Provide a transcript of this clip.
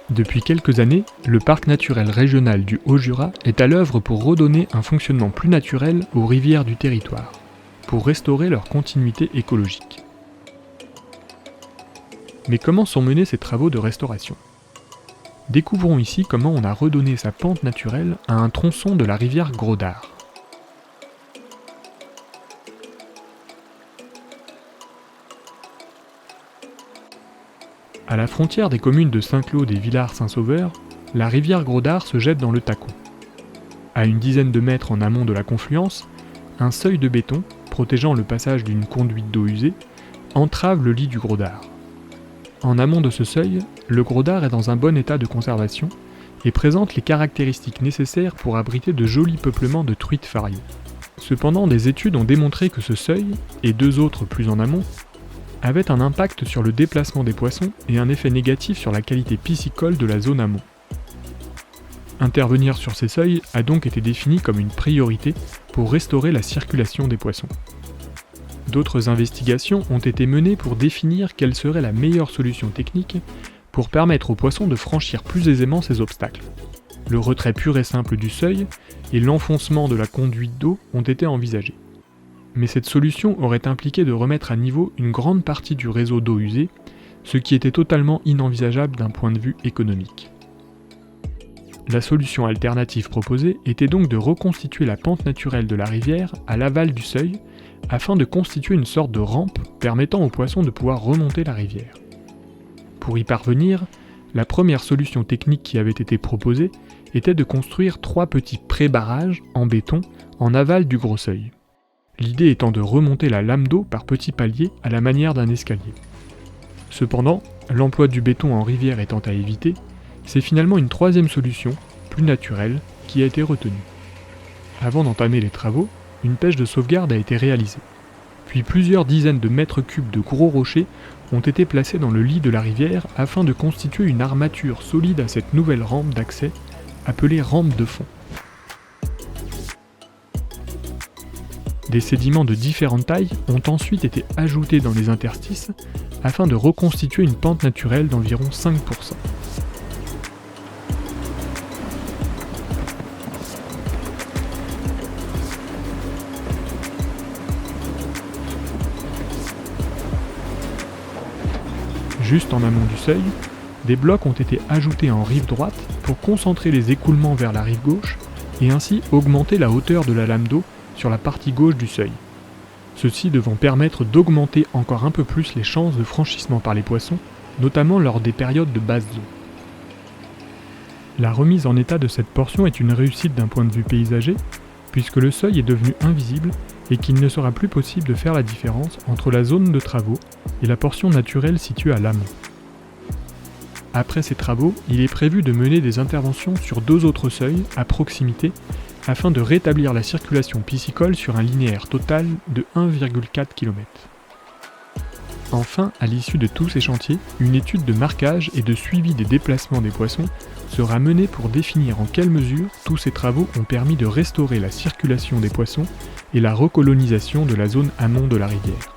Depuis quelques années, le parc naturel régional du Haut-Jura est à l'œuvre pour redonner un fonctionnement plus naturel aux rivières du territoire, pour restaurer leur continuité écologique. Mais comment sont menés ces travaux de restauration ? Découvrons ici comment on a redonné sa pente naturelle à un tronçon de la rivière Gros d'Ar. À la frontière des communes de Saint-Claude et Villars-Saint-Sauveur, la rivière Gros d'Ar se jette dans le Tacon. À une dizaine de mètres en amont de la confluence, un seuil de béton, protégeant le passage d'une conduite d'eau usée, entrave le lit du Gros d'Ar. En amont de ce seuil, le Gros d'Ar est dans un bon état de conservation et présente les caractéristiques nécessaires pour abriter de jolis peuplements de truites fariées. Cependant, des études ont démontré que ce seuil, et deux autres plus en amont, avaient un impact sur le déplacement des poissons et un effet négatif sur la qualité piscicole de la zone amont. Intervenir sur ces seuils a donc été défini comme une priorité pour restaurer la circulation des poissons. D'autres investigations ont été menées pour définir quelle serait la meilleure solution technique pour permettre aux poissons de franchir plus aisément ces obstacles. Le retrait pur et simple du seuil et l'enfoncement de la conduite d'eau ont été envisagés. Mais cette solution aurait impliqué de remettre à niveau une grande partie du réseau d'eau usée, ce qui était totalement inenvisageable d'un point de vue économique. La solution alternative proposée était donc de reconstituer la pente naturelle de la rivière à l'aval du seuil, afin de constituer une sorte de rampe permettant aux poissons de pouvoir remonter la rivière. Pour y parvenir, la première solution technique qui avait été proposée était de construire 3 petits pré-barrages en béton en aval du gros seuil. L'idée étant de remonter la lame d'eau par petits paliers à la manière d'un escalier. Cependant, l'emploi du béton en rivière étant à éviter, c'est finalement une troisième solution, plus naturelle, qui a été retenue. Avant d'entamer les travaux, une pêche de sauvegarde a été réalisée. Puis plusieurs dizaines de mètres cubes de gros rochers ont été placés dans le lit de la rivière afin de constituer une armature solide à cette nouvelle rampe d'accès, appelée rampe de fond. Des sédiments de différentes tailles ont ensuite été ajoutés dans les interstices afin de reconstituer une pente naturelle d'environ 5%. Juste en amont du seuil, des blocs ont été ajoutés en rive droite pour concentrer les écoulements vers la rive gauche et ainsi augmenter la hauteur de la lame d'eau sur la partie gauche du seuil. Ceci devant permettre d'augmenter encore un peu plus les chances de franchissement par les poissons, notamment lors des périodes de basse eau. La remise en état de cette portion est une réussite d'un point de vue paysager, puisque le seuil est devenu invisible et qu'il ne sera plus possible de faire la différence entre la zone de travaux et la portion naturelle située à l'amont. Après ces travaux, il est prévu de mener des interventions sur 2 autres seuils à proximité afin de rétablir la circulation piscicole sur un linéaire total de 1,4 km. Enfin, à l'issue de tous ces chantiers, une étude de marquage et de suivi des déplacements des poissons sera menée pour définir en quelle mesure tous ces travaux ont permis de restaurer la circulation des poissons et la recolonisation de la zone amont de la rivière.